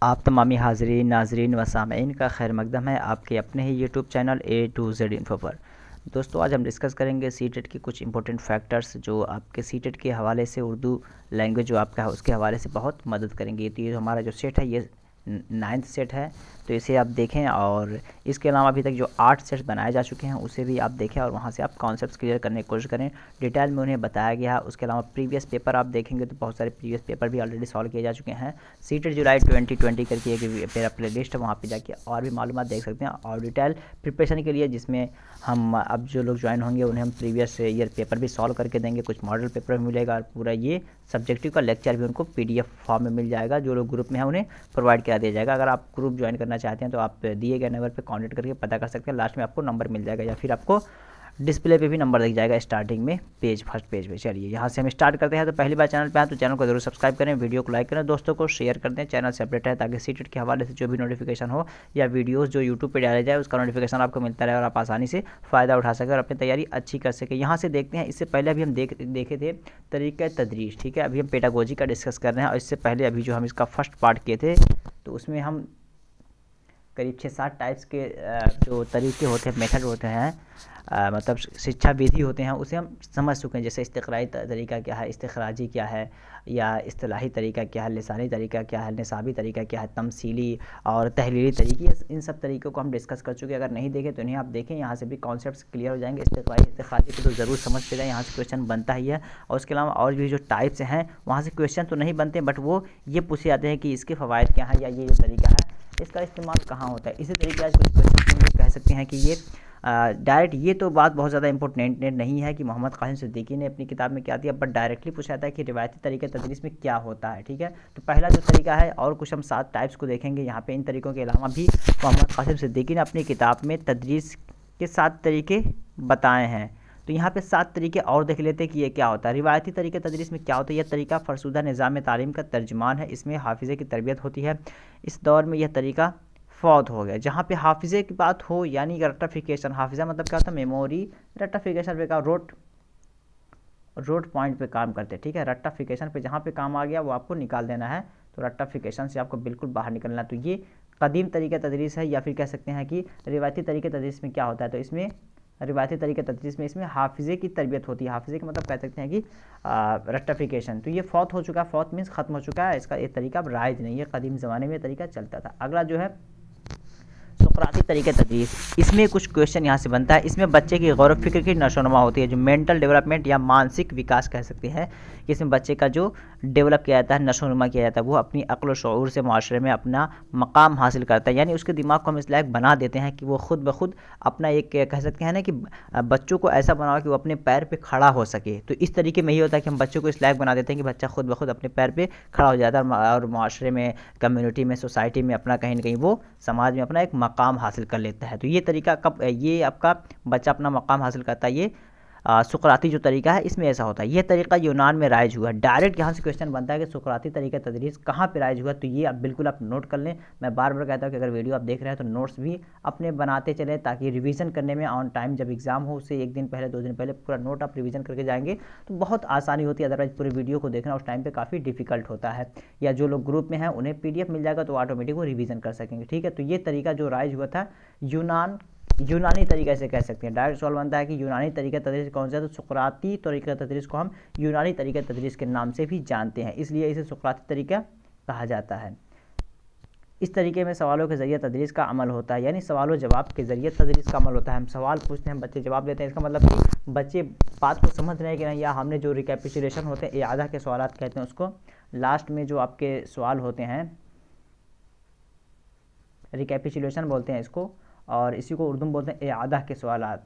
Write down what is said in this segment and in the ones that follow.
आप तमामी हाज़रीन नाज़रीन व सामईन का खैर मकदम है आपके अपने ही YouTube channel A to Z info पर। दोस्तों, आज हम डिस्कस करेंगे सीटेट की कुछ इंपॉर्टेंट फैक्टर्स जो आपके सीटेट के हवाले से, उर्दू लैंग्वेज जो आपका है उसके हवाले से बहुत मदद करेंगे। तो ये हमारा जो सेट है ये 9th सेट है, तो इसे आप देखें। और इसके अलावा अभी तक जो 8 सेट्स बनाए जा चुके हैं उसे भी आप देखें और वहाँ से आप कॉन्सेप्ट्स क्लियर करने की कोशिश करें। डिटेल में उन्हें बताया गया है। उसके अलावा प्रीवियस पेपर आप देखेंगे तो बहुत सारे प्रीवियस पेपर भी ऑलरेडी सॉल्व किए जा चुके हैं। सीटेट जुलाई 2020 करके एक मेरा प्ले लिस्ट है, वहाँ पर जाके और भी मालूमात देख सकते हैं। और डिटेल प्रिपरेशन के लिए जिसमें हम अब जो लोग ज्वाइन होंगे उन्हें हम प्रीवियस ईयर पेपर भी सॉल्व करके देंगे, कुछ मॉडल पेपर भी मिलेगा और पूरा ये सब्जेक्टिव का लेक्चर भी उनको PDF फॉर्म में मिल जाएगा। जो लोग ग्रुप में हैं उन्हें प्रोवाइड करा दिया जाएगा। अगर आप ग्रुप ज्वाइन करना चाहते हैं तो आप दिए गए नंबर पे कांटेक्ट करके पता कर सकते हैं। लास्ट में आपको नंबर मिल जाएगा या फिर आपको डिस्प्ले पे भी नंबर दिख जाएगा स्टार्टिंग में फर्स्ट पेज पे। चलिए यहाँ से हम स्टार्ट करते हैं। तो पहली बार चैनल पे आए तो चैनल को जरूर सब्सक्राइब करें, वीडियो को लाइक करें, दोस्तों को शेयर कर दें। चैनल से अपडेट है ताकि सीटेट के हवाले से जो भी नोटिफिकेशन हो या वीडियोज़ जो यूट्यूब पर डाले जाए उसका नोटिफिकेशन आपको मिलता रहे और आप आसानी से फ़ायदा उठा सकें और अपनी तैयारी अच्छी कर सकें। यहाँ से देखते हैं, इससे पहले अभी हम देखे थे तरीक़ा तदरीस, ठीक है। अभी हम पेडागोजी का डिस्कस कर रहे हैं और इससे पहले अभी जो हम इसका फर्स्ट पार्ट किए थे तो उसमें हम करीब 6-7 टाइप्स के जो तरीके होते हैं, मेथड होते हैं, मतलब शिक्षा विधि होते हैं, उसे हम समझ चुके हैं। जैसे इस्तिक़राई तरीका क्या है, इस्तिख़राजी क्या है, या इस्तिलाही तरीका क्या है, लिसानी तरीका क्या है, निसाबी तरीका क्या है, तमसीली और तहलीली तरीके, इन सब तरीक़ों को हम डिस्कस कर चुके हैं। अगर नहीं देखें तो इन्हें आप देखें, यहाँ से भी कॉन्सेप्ट्स क्लियर हो जाएंगे। इस्तिक़राई इस्तिख़राजी को तो ज़रूर समझ के जाएँ, यहाँ से क्वेश्चन बनता ही है। और उसके अलावा और भी जो टाइप्स हैं वहाँ से क्वेश्चन तो नहीं बनते, बट वो ये पूछे जाते हैं कि इसके फ़वाइद क्या हैं या ये जो तरीका है इसका इस्तेमाल कहाँ होता है। इसी तरीके से कुछ क्वेश्चन कह सकते हैं कि ये डायरेक्ट, ये तो बात बहुत ज़्यादा इंपॉर्टेंट नहीं है कि मोहम्मद कासिम सिद्दीकी ने अपनी किताब में क्या दिया, बट डायरेक्टली पूछा जाता है कि रिवायती तरीके तदरीस में क्या होता है, ठीक है। तो पहला जो तरीका है, और कुछ हम 7 टाइप्स को देखेंगे यहाँ पे। इन तरीक़ों के अलावा भी मोहम्मद कासिम सिद्दीकी ने अपनी किताब में तदरीस के 7 तरीके बताए हैं। तो यहाँ पे 7 तरीके और देख लेते हैं कि ये क्या होता है। रिवायती तरीके तदरीस में क्या होता है? यह तरीका फ़रशुदा निज़ाम तालीम का तर्जुमान है। इसमें हाफिज़े की तरबियत होती है। इस दौर में यह तरीका फौत हो गया। जहाँ पे हाफिज़े की बात हो, यानी रट्टाफिकेशन, हाफिज़ा मतलब क्या होता है? मेमोरी। रट्टाफिकेशन पे का रोट पॉइंट पे काम करते हैं, ठीक है। रट्टाफिकेशन पे जहाँ पे काम आ गया वो आपको निकाल देना है, तो रट्टाफिकेशन से आपको बिल्कुल बाहर निकलना है। तो ये कदीम तरीक़ा तदरीस है, या फिर कह सकते हैं कि रिवायती तरीक़े तदरीस में क्या होता है। तो इसमें रिवायती तरीक़े तदरीस में इसमें हाफिज़े की तरबियत होती है। हाफिज़े का मतलब कह सकते हैं कि रट्टाफिकेशन। तो ये फौत हो चुका है, फौत मीन्स ख़त्म हो चुका है, इसका ये तरीका अब राइज नहीं है। कदीम ज़माने में तरीका चलता था। अगला जो है सुक़राती तरीक़े तदरीस, इसमें कुछ क्वेश्चन यहाँ से बनता है। इसमें बच्चे की गौर फ़िक्र की नशोनुमा होती है, जो मेंटल डेवलपमेंट या मानसिक विकास कह सकते हैं। इसमें बच्चे का जो डेवलप किया जाता है, नशोनुमा किया जाता है, वो अपनी अक्ल व शऊर से माशरे में अपना मकाम हासिल करता है। यानी उसके दिमाग को हम इस लायक बना देते हैं कि वो खुद ब खुद अपना एक, कह सकते हैं ना कि बच्चों को ऐसा बनाओ कि वो अपने पैर पर खड़ा हो सके। तो इस तरीके में ये होता है कि हम बच्चों को इस लायक बना देते हैं कि बच्चा खुद ब खुद अपने पैर पर खड़ा हो जाता है और माशरे में, कम्युनिटी में, सोसाइटी में अपना कहीं ना कहीं वो समाज में अपना एक मकाम हासिल कर लेता है। तो ये तरीका कब ये आपका बच्चा अपना मकाम हासिल करता है, ये सुक़राती जो तरीका है इसमें ऐसा होता है। ये तरीका यूनान में राइज हुआ। डायरेक्ट यहाँ से क्वेश्चन बनता है कि सुक़राती तरीका तदरीस कहाँ पे राइज हुआ। तो ये आप बिल्कुल आप नोट कर लें। मैं बार बार कहता हूँ कि अगर वीडियो आप देख रहे हैं तो नोट्स भी अपने बनाते चलें, ताकि रिवीजन करने में ऑन टाइम, जब एग्ज़ाम हो उससे 1 दिन पहले 2 दिन पहले पूरा नोट आप रिवीजन करके जाएंगे तो बहुत आसानी होती है। अदरवाइज पूरे वीडियो को देखना उस टाइम पर काफ़ी डिफिकल्ट होता है। या जो लोग ग्रुप में हैं उन्हें PDF मिल जाएगा तो ऑटोमेटिक वो रिवीजन कर सकेंगे, ठीक है। तो ये तरीका जो राइज हुआ था यूनानी तरीके से कह सकते हैं। डायरेक्ट सवाल बनता है कि यूनानी तरीका तदरीस कौन सा है, तो सुक़राती तरीका तदरीस को हम यूनानी तरीका तदरीस के नाम से भी जानते हैं, इसलिए इसे सुक़राती तरीका कहा जाता है। इस तरीके में सवालों के ज़रिए तदरीस का अमल होता है, यानी सवाल व जवाब के ज़रिए तदरीस का अमल होता है। हम सवाल पूछते हैं, बच्चे जवाब देते हैं। इसका मतलब कि बच्चे बात को समझ रहे हैं कि नहीं, या हमने जो रिकैपिचुलेशन होते हैं, इआदा के सवालात कहते हैं उसको, लास्ट में जो आपके सवाल होते हैं रिकैपिचुलेशन बोलते हैं इसको, और इसी को उर्दू में बोलते हैं इआदा के सवालात।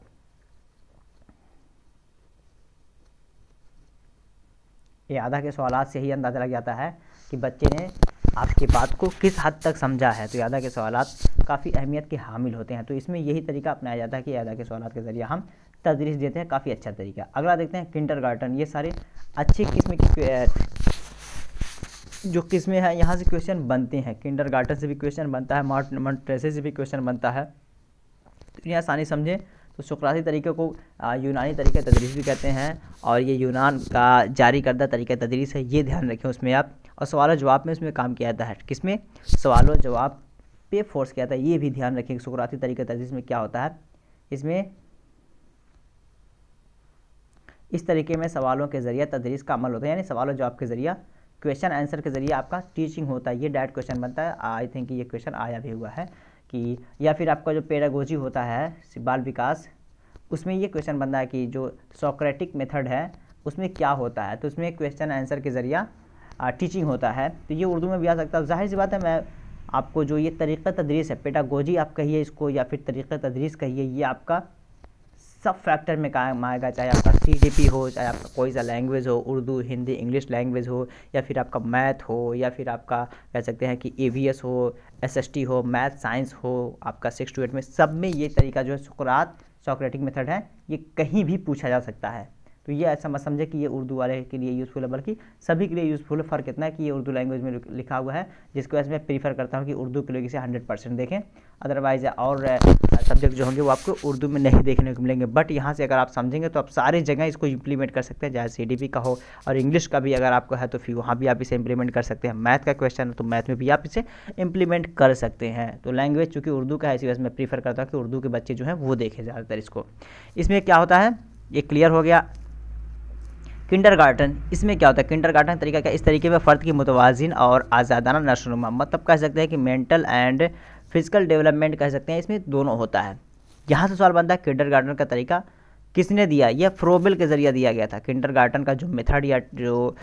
इआदा के सवालात से ही अंदाज़ा लग जाता है कि बच्चे ने आपकी बात को किस हद तक समझा है। तो इआदा के सवालात काफ़ी अहमियत के हामिल होते हैं। तो इसमें यही तरीका अपनाया जाता है कि इआदा के सवालात के ज़रिए हम तदरीस देते हैं, काफ़ी अच्छा तरीका। अगला देखते हैं किंडरगार्टन। ये सारे अच्छी किस्म की जो किस्में हैं, यहाँ से क्वेश्चन बनते हैं। किंडरगार्टन से भी क्वेश्चन बनता है, मॉन्टेसरी से भी क्वेश्चन बनता है। इतनी आसानी समझें तो सुकराती तरीके को यूनानी तरीका तदरीस भी कहते हैं, और ये यूनान का जारी करदा तरीका तदरीस है, ये ध्यान रखें उसमें आप। और सवाल जवाब में इसमें काम किया जाता है, किसमें, सवाल जवाब पे फोर्स किया जाता है, ये भी ध्यान रखें। सुकराती तरीका तदरीस में क्या होता है, इसमें इस तरीके में सवालों के ज़रिए तदरीस का अमल होता है, यानी सवाल जवाब के ज़रिए, क्वेश्चन आंसर के ज़रिए आपका टीचिंग होता है। ये डायरेक्ट क्वेश्चन बनता है, आई थिंक ये क्वेश्चन आया भी हुआ है कि, या फिर आपका जो पेडागोजी होता है बाल विकास, उसमें ये क्वेश्चन बनता है कि जो सोक्रेटिक मेथड है उसमें क्या होता है, तो उसमें क्वेश्चन आंसर के ज़रिए टीचिंग होता है। तो ये उर्दू में भी आ सकता है। जाहिर सी बात है, मैं आपको जो ये तरीक़ा तदरीस है, पेडागोजी आप कहिए इसको या फिर तरीक़ा तदरीस कहिए, ये आपका सब फैक्टर में काम आएगा, चाहे आपका CTP हो, चाहे आपका कोई सा लैंग्वेज हो, उर्दू, हिंदी, इंग्लिश लैंग्वेज हो, या फिर आपका मैथ हो, या फिर आपका कह सकते हैं कि AVS हो, SST हो, मैथ साइंस हो, आपका 6 to 8 में, सब में ये तरीका जो है सोक्रेटिक मेथड है, ये कहीं भी पूछा जा सकता है। तो ये ऐसा मत समझे कि ये उर्दू वाले के लिए यूज़फुल है, बल्कि सभी के लिए यूज़फुल है। फ़र्क इतना है कि ये उर्दू लैंग्वेज में लिखा हुआ है, जिसकी वजह से मैं प्रीफर करता हूँ कि उर्दू के लोग इसे 100% देखें। अदरवाइज़ और सब्जेक्ट जो होंगे वो आपको उर्दू में नहीं देखने को मिलेंगे। बट यहाँ से अगर आप समझेंगे तो आप सारी जगह इसको इम्प्लीमेंट कर सकते हैं, चाहे CDP का हो, और इंग्लिश का भी अगर आपको है तो फिर वहाँ भी आप इसे इम्प्लीमेंट कर सकते हैं। मैथ का क्वेश्चन है तो मैथ में भी आप इसे इम्प्लीमेंट कर सकते हैं। तो लैंग्वेज चूँकि उर्दू का है, इसी वजह से मैं प्रीफर करता हूँ कि उर्दू के बच्चे जो हैं वो देखें ज़्यादातर इसको। इसमें क्या होता है, ये क्लियर हो गया। किंडरगार्टन, इसमें क्या होता है, किंडरगार्टन तरीका क्या, इस तरीके में फ़र्द की मुतवाज़िन और आज़ादाना नशोनुमा, मतलब कह सकते हैं कि मेंटल एंड फिजिकल डेवलपमेंट कह सकते हैं, इसमें दोनों होता है। यहाँ से सवाल बनता है किंडरगार्टन का तरीका किसने दिया, यह फ्रोबेल के ज़रिए दिया गया था। किंडरगार्टन का जो मेथड या जो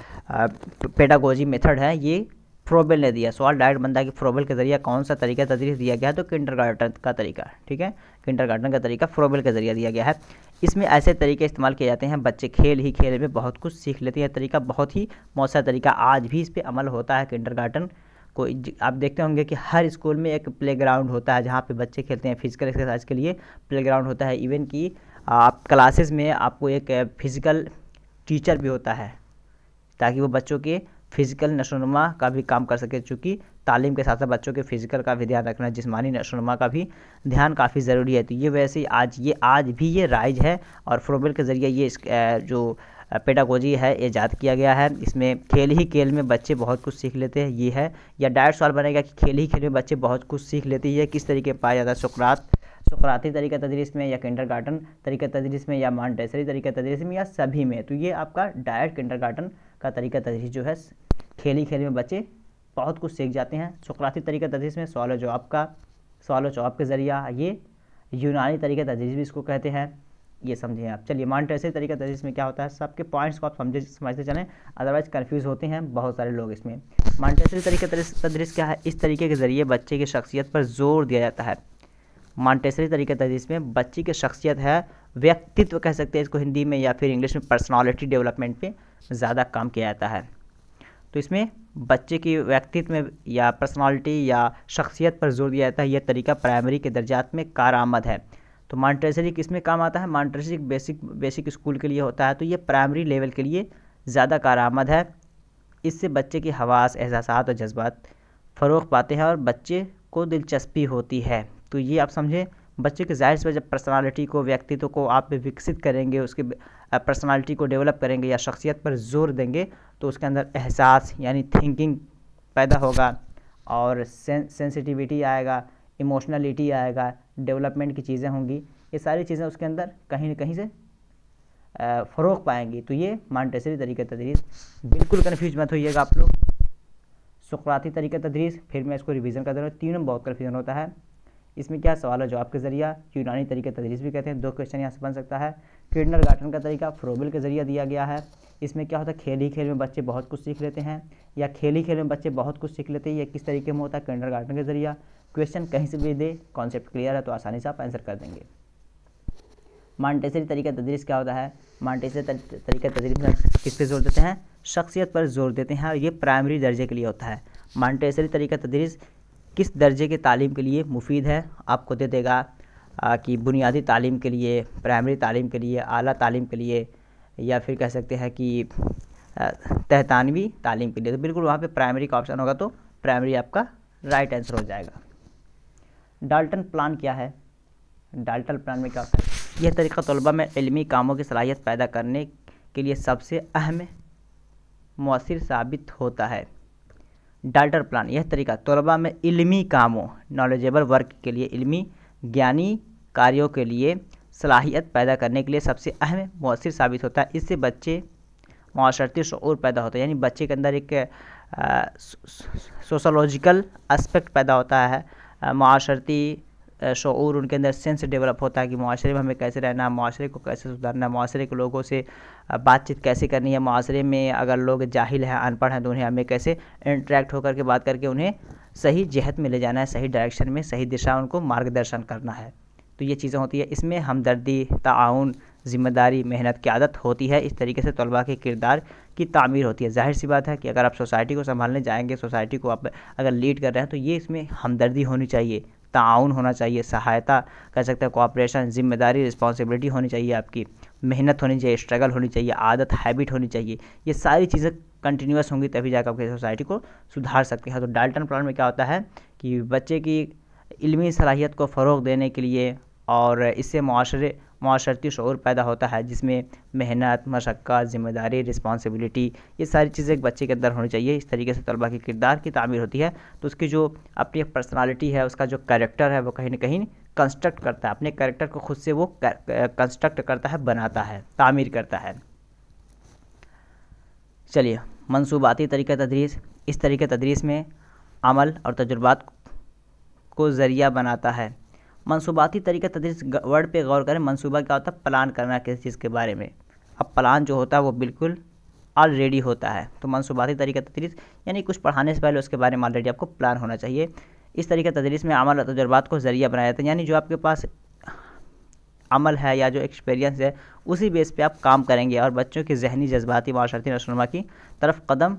पेडागोजी मेथड है, ये फ्रोबेल ने दिया। सवाल डायरेक्ट बनता है कि फ्रोबेल के ज़रिए कौन सा तरीका तदरीस दिया गया है, तो किंडरगार्टन का तरीका, ठीक है, किंडरगार्टन का तरीका फ्रोबेल के ज़रिए दिया गया है। इसमें ऐसे तरीके इस्तेमाल किए जाते हैं, बच्चे खेल ही खेल में बहुत कुछ सीख लेते हैं। तरीका बहुत ही मौसर तरीका, आज भी इस पर अमल होता है। किंडरगार्टन को आप देखते होंगे कि हर स्कूल में एक प्लेग्राउंड होता है जहाँ पे बच्चे खेलते हैं, फिजिकल एक्सरसाइज के लिए प्लेग्राउंड होता है। इवन कि आप क्लासेस में आपको एक फिज़िकल टीचर भी होता है, ताकि वो बच्चों के फिज़िकल नशोनुमा का भी काम कर सके, चूँकि तालीम के साथ साथ बच्चों के फिज़िकल का भी ध्यान रखना, जिस्मानी नशोनुमा का भी ध्यान काफ़ी ज़रूरी है। तो ये वैसे ही आज भी ये राइज है, और फ्रोबेल के ज़रिए ये जो पेडागोजी है ये ईजाद किया गया है। इसमें खेल ही खेल में बच्चे बहुत कुछ सीख लेते हैं, ये है। या डायरेक्ट सवाल बनेगा कि खेल ही खेल में बच्चे बहुत कुछ सीख लेते हैं, ये किस तरीके पाया जाता है, सुकराती तरीका तदरीस में, या किंडरगार्टन तरीका तदरीस में, या मॉन्टेसरी तरीका तदरीस में, या सभी में। तो ये आपका डायरेक्ट किंडरगार्टन का तरीका तदरीस जो है, खेल ही खेल में बच्चे बहुत कुछ सीख जाते हैं। सुकराती तरीका तदरीस में सवाल जवाब के ज़रिया, ये यूनानी तरीका तदरीस भी इसको कहते हैं, ये समझें आप। चलिए मॉन्टेसरी तरीका तदरीस में क्या होता है, सबके पॉइंट्स को आप समझते चलें, अदरवाइज कंफ्यूज होते हैं बहुत सारे लोग इसमें। मॉन्टेसरी तरीका तदरीस क्या है, इस तरीके के ज़रिए बच्चे की शख्सियत पर जोर दिया जाता है। मॉन्टेसरी तरीका तदरीस में बच्ची की शख्सियत है, व्यक्तित्व कह सकते हैं इसको हिंदी में, या फिर इंग्लिश में पर्सनालिटी डेवलपमेंट पे ज़्यादा काम किया जाता है। तो इसमें बच्चे की व्यक्तित्व में या पर्सनालिटी या शख्सियत पर जोर दिया जाता है। यह तरीका प्राइमरी के दर्जात में कारआमद है। तो मॉन्टेसरी किस में काम आता है, मॉन्टेसरी बेसिक स्कूल के लिए होता है, तो ये प्राइमरी लेवल के लिए ज़्यादा कारआमद है। इससे बच्चे की हवास, एहसासात और जज्बात फ़रोग़ पाते हैं और बच्चे को दिलचस्पी होती है। तो ये आप समझें, बच्चे के ज़ाहिर से जब पर्सनालिटी को, व्यक्तित्व को आप विकसित करेंगे, उसके पर्सनालिटी को डेवलप करेंगे या शख्सियत पर जोर देंगे, तो उसके अंदर एहसास यानी थिंकिंग पैदा होगा, और सेंसिटिविटी आएगा, इमोशनलिटी आएगा, डेवलपमेंट की चीज़ें होंगी। ये सारी चीज़ें उसके अंदर कहीं न कहीं से फ़रोग़ पाएंगी। तो ये मॉन्टेसरी तरीका तदरीस, बिल्कुल कन्फ्यूज मत होइएगा आप लोग। सुकराती तरीका तदरीस, फिर मैं इसको रिवीजन कर दे रहा हूँ, तीनों में बहुत कन्फ्यूजन होता है। इसमें क्या, सवाल और जवाब के ज़रिया, यूनानी तरीका तदरीस भी कहते हैं, 2 क्वेश्चन यहाँ से बन सकता है। किंडरगार्टन का तरीका फ्रोबेल के ज़रिए दिया गया है। इसमें क्या होता है, खेल ही खेल में बच्चे बहुत कुछ सीख लेते हैं, या खेल ही खेल में बच्चे बहुत कुछ सीख लेते हैं, ये किस तरीके में होता है, किंडरगार्टन के ज़रिए। क्वेश्चन कहीं से भी दे, कॉन्सेप्ट क्लियर है तो आसानी से आप आंसर कर देंगे। मॉन्टेसरी तरीका तदरीस क्या होता है, मॉन्टेसरी तरीका तदरीस में किस पे जोर देते हैं, शख्सियत पर जोर देते हैं, और ये प्राइमरी दर्जे के लिए होता है। मॉन्टेसरी तरीका तदरीस किस दर्जे की तालीम के लिए मुफीद है, आपको दे देगा कि बुनियादी तालीम के लिए, प्राइमरी तालीम के लिए, आला तालीम के लिए, या फिर कह सकते हैं कि तहतानवी तालीम के लिए। तो बिल्कुल वहाँ पे प्राइमरी का ऑप्शन होगा, तो प्राइमरी आपका राइट आंसर हो जाएगा। डाल्टन प्लान क्या है, डाल्टन प्लान में क्या होता है, यह तरीका तलबा में इल्मी कामों की सलाहियत पैदा करने के लिए सबसे अहम मौसर साबित होता है। डाल्टर प्लान, यह तरीका तलबा में इल्मी कामों नॉलेजेबल वर्क के लिए इल्मी ज्ञानी कार्यों के लिए सलाहियत पैदा करने के लिए सबसे अहम मौसर साबित होता है। इससे बच्चे माशरती शऊर पैदा होता है, यानी बच्चे के अंदर एक सोशोलॉजिकल एस्पेक्ट पैदा होता है, माशरती शऊर उनके अंदर सेंस डेवलप होता है कि माशरे में हमें कैसे रहना है, माशरे को कैसे सुधारना है, माशरे के लोगों से बातचीत कैसे करनी है, माशरे में अगर लोग जाहिल हैं अनपढ़ हैं तो उन्हें हमें कैसे इंटरेक्ट होकर के बात करके उन्हें सही जहत में ले जाना है, सही डायरेक्शन में, सही दिशा उनको मार्गदर्शन करना है। तो ये चीज़ें होती है। इसमें हमदर्दी, ताउन, ज़िम्मेदारी, मेहनत की आदत होती है। इस तरीके से तलबा के किरदार की तामीर होती है। ज़ाहिर सी बात है कि अगर आप सोसाइटी को संभालने जाएंगे, सोसाइटी को आप अगर लीड कर रहे हैं तो ये इसमें हमदर्दी होनी चाहिए, ताउन होना चाहिए, सहायता कर सकते हैं, कोऑपरेशन, जिम्मेदारी, रिस्पॉन्सिबिलिटी होनी चाहिए, आपकी मेहनत होनी चाहिए, स्ट्रगल होनी चाहिए, आदत, हैबिट होनी चाहिए। ये सारी चीज़ें कंटिन्यूस होंगी तभी जाकर आपकी सोसाइटी को सुधार सकते हैं। तो डाल्टन प्लान में क्या होता है कि बच्चे की इल्मी सलाहियत को फ़रोग़ देने के लिए और इससे माशरती शऊर पैदा होता है जिसमें मेहनत, मशक्क़त, ज़िम्मेदारी, रिस्पॉन्सिबिलिटी, ये सारी चीज़ें एक बच्चे के अंदर होनी चाहिए। इस तरीके से तलबा के किरदार की तामीर होती है। तो उसकी जो अपनी पर्सनालिटी है, उसका जो कैरेक्टर है वो कहीं ना कहीं कंस्ट्रक्ट करता है, अपने कैरेक्टर को खुद से वो कंस्ट्रक्ट करता है, बनाता है, तामीर करता है। चलिए, मंसूबाती तरीक़ा तदरीस। इस तरीके तदरीस में अमल और तजुर्बात को ज़रिया बनाता है। मंसूबाती तरीक़ा तदरीस वर्ड पे गौर करें। मंसूबा क्या होता है? प्लान करना किसी चीज़ के बारे में। अब प्लान जो होता है वो बिल्कुल ऑलरेडी होता है। तो मंसूबाती तरीक़ा तदरीस यानी कुछ पढ़ाने से पहले उसके बारे में ऑलरेडी आपको प्लान होना चाहिए। इस तरीक़ा तदरीस में अमल और तजुर्बात को ज़रिया बनाया जाता है, यानी जो आपके पास अमल है या जो एक्सपीरियंस है उसी बेस पे आप काम करेंगे और बच्चों की जहनी, जज्बाती, माशरती नशोनुमा की तरफ कदम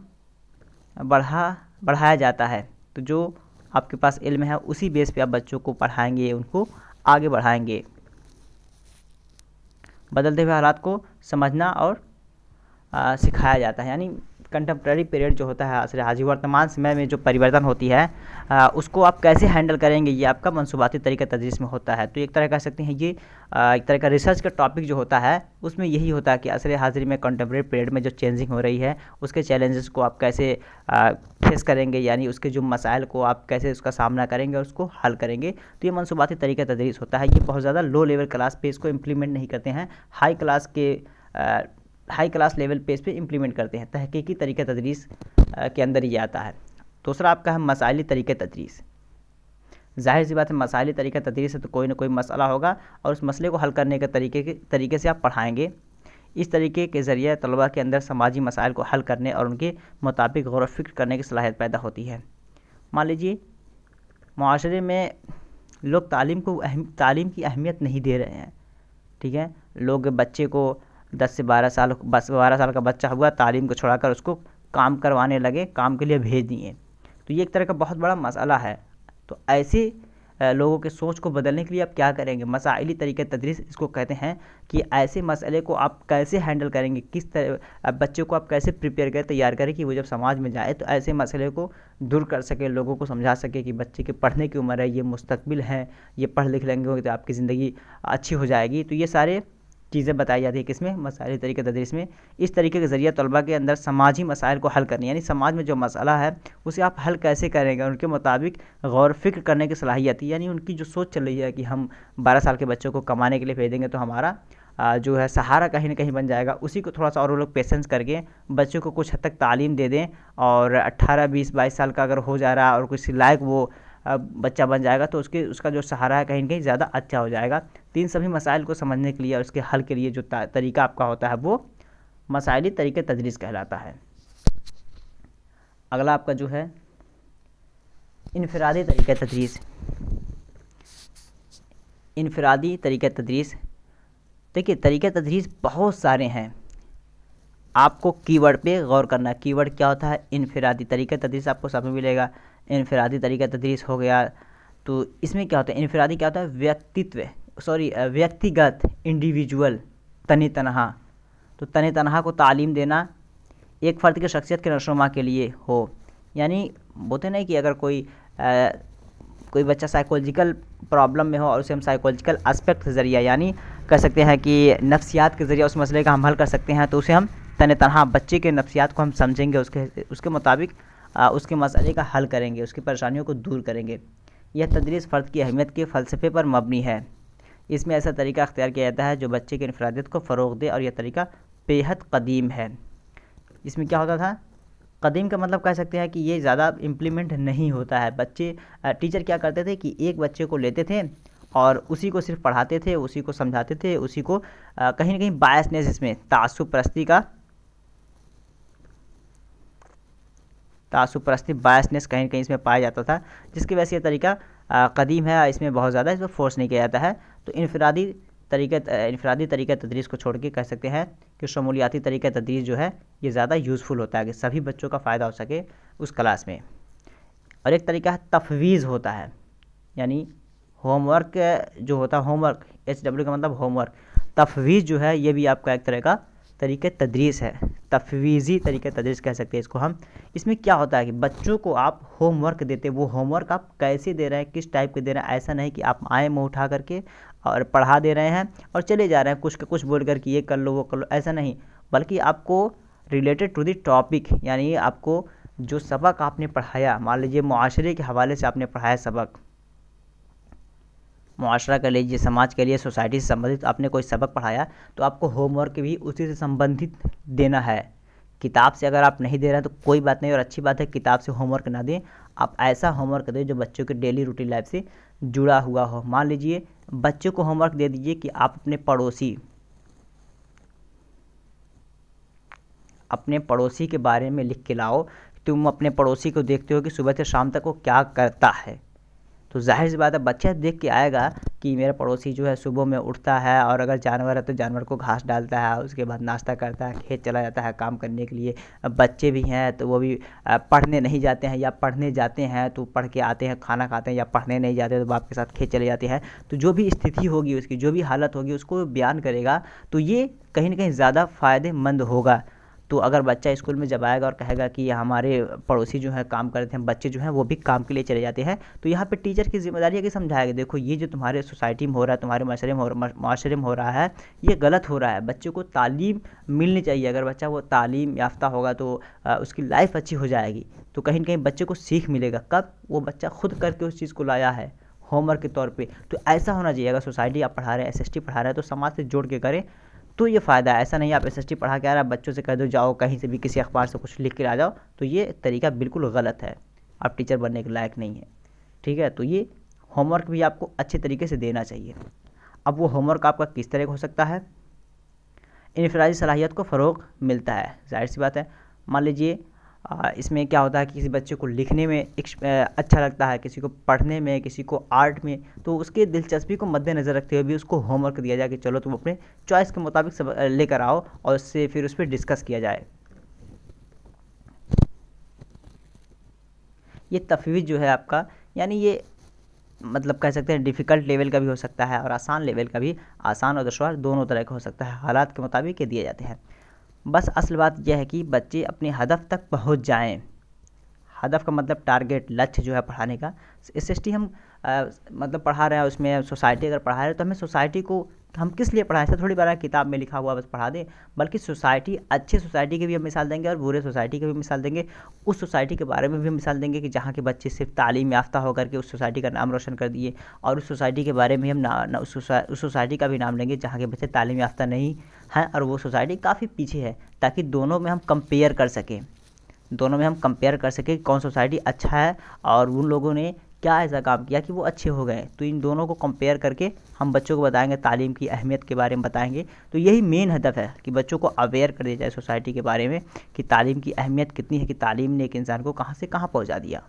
बढ़ाया जाता है। तो जो आपके पास इल्म है उसी बेस पे आप बच्चों को पढ़ाएंगे, उनको आगे बढ़ाएंगे। बदलते हुए हालात को समझना और सिखाया जाता है, यानी कंटेम्प्रेरी पीरियड जो होता है असर हाजी वर्तमान समय में जो परिवर्तन होती है उसको आप कैसे हैंडल करेंगे, ये आपका मंसूबाती तरीक़ा तदरीस में होता है। तो एक तरह कह सकते हैं ये एक तरह का रिसर्च का टॉपिक जो होता है उसमें यही होता है कि असर हाजिरी में कंटेम्प्रेरी पीरियड में जो चेंजिंग हो रही है उसके चैलेंजेस को आप कैसे फेस करेंगे, यानी उसके जो मसाइल को आप कैसे उसका सामना करेंगे और उसको हल करेंगे। तो ये मंसूबाती तरीक़ा तदरीस होता है। ये बहुत ज़्यादा लो लेवल क्लास पे इसको इम्प्लीमेंट नहीं करते हैं, हाई क्लास लेवल पे इस पे इम्प्लीमेंट करते हैं। तहकीकी तरीक़ा तदरीस के अंदर ये आता है। दूसरा आपका है मसाइली तरीक़ा तदरीस। जाहिर सी बात है मसाइली तरीक़ा तदरीस है तो कोई ना कोई मसला होगा और उस मसले को हल करने के तरीके से आप पढ़ाएंगे। इस तरीके के ज़रिए तलबा के अंदर समाजी मसाइल को हल करने और उनके मुताबिक गौर व फिक्र करने की सलाहियत पैदा होती है। मान लीजिए माशरे में लोग तालीम की अहमियत नहीं दे रहे हैं, ठीक है। लोग बच्चे को 10 से 12 साल का बच्चा हुआ, तालीम को छोड़ाकर उसको काम करवाने लगे, काम के लिए भेज दिए। तो ये एक तरह का बहुत बड़ा मसला है। तो ऐसे लोगों के सोच को बदलने के लिए आप क्या करेंगे? मसाइली तरीक़े तदरीस इसको कहते हैं कि ऐसे मसले को आप कैसे हैंडल करेंगे, किस तरह बच्चे को आप कैसे प्रिपेयर करें, तैयार करें कि वो जब समाज में जाए तो ऐसे मसले को दूर कर सके, लोगों को समझा सके कि बच्चे के पढ़ने की उम्र है, ये मुस्तकबिल है, ये पढ़ लिख लेंगे तो आपकी ज़िंदगी अच्छी हो जाएगी। तो ये सारे चीज़ें बताई जाती है किसमें? मसाइली तरीक़ा तदरीस में। इस तरीके के ज़रिए तलबा के अंदर समाजी मसाइल को हल करनी, यानी समाज में जो मसला है उसे आप हल कैसे करेंगे, उनके मुताबिक गौर फिक्र करने की सलाहियत, यानी उनकी जो सोच चल रही है कि हम 12 साल के बच्चों को कमाने के लिए भेज देंगे तो हमारा जो है सहारा कहीं ना कहीं बन जाएगा। उसी को थोड़ा सा और वो लोग पेशेंस करके बच्चों को कुछ हद तक तालीम दे दें और 18, 20, 22 साल का अगर हो जा रहा है और कुछ लायक वो बच्चा बन जाएगा तो उसका जो सहारा है कहीं ना कहीं ज़्यादा अच्छा हो जाएगा। तो इन सभी मसाइल को समझने के लिए और उसके हल के लिए जो तरीका आपका होता है वो मसाइली तरीक़े तदरीस कहलाता है। अगला आपका जो है इनफरादी तरीक़ा तदरीस। इनफरादी तरीक़ा तदरीस, देखिए तरीक़े तदरीस बहुत सारे हैं, आपको कीवर्ड पे गौर करना है। कीवर्ड क्या होता है? इनफरादी तरीक़ा तदरीस आपको सब में मिलेगा। इनफरादी तरीक़ा तदरीस हो गया, तो इसमें क्या होता है? इनफरादी क्या होता है? व्यक्तिगत, इंडिविजुअल, तने तनहा। तो तने तनहा को तालीम देना एक फ़र्द की शख्सियत के नशोनुमा के लिए हो, यानी बोलते नहीं कि अगर कोई बच्चा साइकोलॉजिकल प्रॉब्लम में हो और उसे हम साइकोलॉजिकल एस्पेक्ट के ज़रिए यानी कह सकते हैं कि नफ्सियात के ज़रिए उस मसले का हम हल कर सकते हैं, तो उसे हम तने तनहा बच्चे के नफ्सियात को हम समझेंगे, उसके मुताबिक उसके मसले का हल करेंगे, उसकी परेशानियों को दूर करेंगे। यह तदरीस फ़र्द की अहमियत के फ़लसफ़े पर मबनी है। इसमें ऐसा तरीका अख्तियार किया जाता है जो बच्चे की इनफरादियत को फ़रोग़ दे, और यह तरीका बेहद कदीम है। इसमें क्या होता था, कदीम का मतलब कह सकते हैं कि ये ज़्यादा इम्प्लीमेंट नहीं होता है। टीचर क्या करते थे कि एक बच्चे को लेते थे और उसी को सिर्फ पढ़ाते थे, उसी को समझाते थे, उसी को कहीं ना कहीं बायसनेस, इसमें तासुब परस्ती बायसनेस कहीं ना कहीं इसमें पाया जाता था, जिसकी वजह से ये तरीका कदीम है। इसमें बहुत ज़्यादा इसमें फोर्स नहीं किया जाता है। तो इनफरादी तरीक़ा तदरीस को छोड़ के कह सकते हैं कि शमूलियाती तरीक़ा तदरीस जो है ये ज़्यादा यूज़फुल होता है कि सभी बच्चों का फ़ायदा हो सके उस क्लास में। और एक तरीका है तफवीज़ होता है, यानी होमवर्क जो होता है, होमवर्क HW का मतलब होमवर्क। तफवीज़ जो है ये भी आपका एक तरह का तरीक़ा तदरीस है, तफवीज़ी तरीक़ा तदरीस कह सकते हैं इसको हम। इसमें क्या होता है कि बच्चों को आप होमवर्क देते, वो होमवर्क आप कैसे दे रहे हैं, किस टाइप के दे रहे हैं। ऐसा नहीं कि आप आए मुँह उठा करके और पढ़ा दे रहे हैं और चले जा रहे हैं कुछ बोल कर कि ये कर लो वो कर लो, ऐसा नहीं। बल्कि आपको रिलेटेड टू द टॉपिक, यानी आपको जो सबक आपने पढ़ाया, मान लीजिए मुआशरे के हवाले से आपने पढ़ाया सबक, मुआशरा कर लीजिए, समाज के लिए, सोसाइटी से संबंधित आपने कोई सबक पढ़ाया, तो आपको होमवर्क भी उसी से संबंधित देना है। किताब से अगर आप नहीं दे रहे हैं तो कोई बात नहीं, और अच्छी बात है किताब से होमवर्क ना दें। आप ऐसा होमवर्क दें जो बच्चों के डेली रूटीन लाइफ से जुड़ा हुआ हो। मान लीजिए बच्चों को होमवर्क दे दीजिए कि आप अपने पड़ोसी के बारे में लिख के लाओ। तुम अपने पड़ोसी को देखते हो कि सुबह से शाम तक वो क्या करता है, तो जाहिर सी बात है बच्चा देख के आएगा कि मेरा पड़ोसी जो है सुबह में उठता है, और अगर जानवर है तो जानवर को घास डालता है, उसके बाद नाश्ता करता है, खेत चला जाता है काम करने के लिए। बच्चे भी हैं तो वो भी पढ़ने नहीं जाते हैं, या पढ़ने जाते हैं तो पढ़ के आते हैं, खाना खाते हैं, या पढ़ने नहीं जाते तो बाप के साथ खेत चले जाते हैं। तो जो भी स्थिति होगी उसकी, जो भी हालत होगी उसको बयान करेगा, तो ये कहीं ना कहीं ज़्यादा फ़ायदेमंद होगा। तो अगर बच्चा स्कूल में जब आएगा और कहेगा कि हमारे पड़ोसी जो है काम करते हैं, बच्चे जो हैं वो भी काम के लिए चले जाते हैं, तो यहाँ पे टीचर की जिम्मेदारी है कि समझाएगा, देखो ये जो तुम्हारे सोसाइटी में हो रहा है, तुम्हारे माशरे में हो रहा है, ये गलत हो रहा है। बच्चों को तालीम मिलनी चाहिए। अगर बच्चा वो तालीम याफ्ता होगा तो उसकी लाइफ अच्छी हो जाएगी। तो कहीं ना कहीं बच्चे को सीख मिलेगा, कब वो बच्चा खुद करके उस चीज़ को लाया है होमवर्क के तौर पे। तो ऐसा होना चाहिए। अगर सोसाइटी आप पढ़ा रहे हैं, SST पढ़ा रहे हैं, तो समाज से जोड़ के करें तो ये फ़ायदा है। ऐसा नहीं आप SST पढ़ा के आ रहा है, बच्चों से कह दो जाओ कहीं से भी किसी अखबार से कुछ लिख के आ जाओ, तो ये तरीका बिल्कुल गलत है। आप टीचर बनने के लायक नहीं है, ठीक है। तो ये होमवर्क भी आपको अच्छे तरीके से देना चाहिए। अब वो होमवर्क आपका किस तरह का हो सकता है, इनफरादी सलाहियत को फ़रोग़ मिलता है। जाहिर सी बात है, मान लीजिए इसमें क्या होता है कि किसी बच्चे को लिखने में अच्छा लगता है, किसी को पढ़ने में, किसी को आर्ट में, तो उसके दिलचस्पी को मद्देनज़र रखते हुए भी उसको होमवर्क दिया जाए कि चलो तुम अपने चॉइस के मुताबिक सब लेकर आओ, और उससे फिर उस पर डिस्कस किया जाए। ये तफवीज़ जो है आपका, यानी ये मतलब कह सकते हैं डिफ़िकल्ट लेवल का भी हो सकता है और आसान लेवल का भी। आसान और दुश्वार दोनों तरह का हो सकता है, हालात के मुताबिक ये दिए जाते हैं। बस असल बात यह है कि बच्चे अपने हदफ तक पहुंच जाएं। हदफ का मतलब टारगेट, लक्ष्य जो है पढ़ाने का। SST हम मतलब पढ़ा रहे हैं, उसमें सोसाइटी अगर पढ़ा रहे हैं तो हमें सोसाइटी को हम किस लिए पढ़ाएं, ऐसा थोड़ी बार किताब में लिखा हुआ बस पढ़ा दें, बल्कि सोसाइटी, अच्छे सोसाइटी की भी हम मिसाल देंगे और बुरे सोसाइटी की भी मिसाल देंगे। उस सोसाइटी के बारे में भी मिसाल देंगे कि जहाँ के बच्चे सिर्फ तालीम याफ्ता होकर के उस सोसाइटी का नाम रोशन कर दिए, और उस सोसाइटी के बारे में हम उस सोसाइटी का भी नाम लेंगे जहाँ के बच्चे तालीम याफ्ता नहीं हैं और वो सोसाइटी काफ़ी पीछे है, ताकि दोनों में हम कंपेयर कर सकें कौन सोसाइटी अच्छा है और उन लोगों ने क्या ऐसा काम किया कि वो अच्छे हो गए। तो इन दोनों को कंपेयर करके हम बच्चों को बताएंगे, तालीम की अहमियत के बारे में बताएंगे। तो यही मेन हदफ है कि बच्चों को अवेयर कर दिया जाए सोसाइटी के बारे में कि तालीम की अहमियत कितनी है, कि तालीम ने एक इंसान को कहाँ से कहाँ पहुँचा दिया।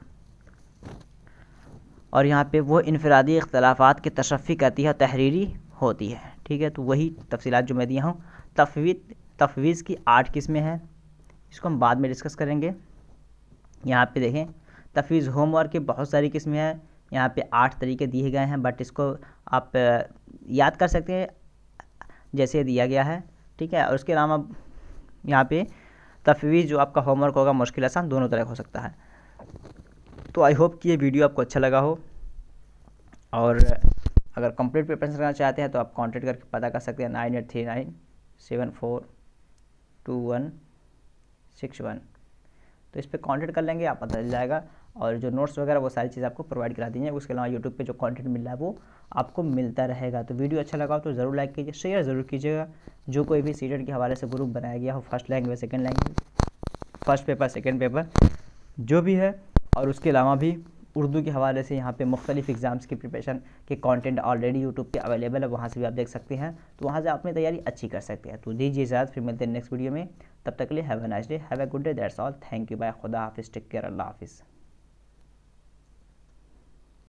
और यहाँ पे वो इनफरादी इख्तलाफात की तशफ़ी करती है, तहरीरी होती है, ठीक है। तो वही तफसीलात जो मैं दिया हूँ। तफवीज़ की 8 किस्में हैं, इसको हम बाद में डिस्कस करेंगे। यहाँ पे देखें, तफवीज़ होमवर्क की बहुत सारी किस्में हैं, यहाँ पे 8 तरीके दिए गए हैं, बट इसको आप याद कर सकते हैं जैसे दिया गया है, ठीक है। और उसके अलावा यहाँ पे तफवीज़ जो आपका होमवर्क होगा मुश्किल आसान दोनों तरह हो सकता है। तो आई होप कि ये वीडियो आपको अच्छा लगा हो, और अगर कंप्लीट प्रिपरेशन करना चाहते हैं तो आप कॉन्टेक्ट करके पता कर सकते हैं 9839742161। तो इस पर कॉन्टेक्ट कर लेंगे, आप पता चल जाएगा। और जो नोट्स वगैरह वो सारी चीज़ आपको प्रोवाइड करा दी जाएंगी। उसके अलावा यूट्यूब पे जो कंटेंट मिल रहा है वो आपको मिलता रहेगा। तो वीडियो अच्छा लगा तो ज़रूर लाइक कीजिए, शेयर ज़रूर कीजिएगा। जो कोई भी सीटेट के हवाले से ग्रुप बनाया गया हो, first language, second language, first paper, second paper, जो भी है, और उसके अलावा भी उर्दू के हवाले से यहाँ पे मुख्तलिफ एग्ज़ाम्स की प्रिपरेशन के कंटेंट ऑलरेडी यूट्यूब पे अवेलेबल है, वहाँ से भी आप देख सकते हैं। तो वहाँ से आप अपनी तैयारी अच्छी कर सकते हैं। तो दीजिए इजाज़त, फिर मिलते हैं नेक्स्ट वीडियो में। तब तक के लिए have a nice day, have a good day, that's all, thank you, bye, खुदा हाफिज़, टेक केयर, अल्लाह हाफिज़।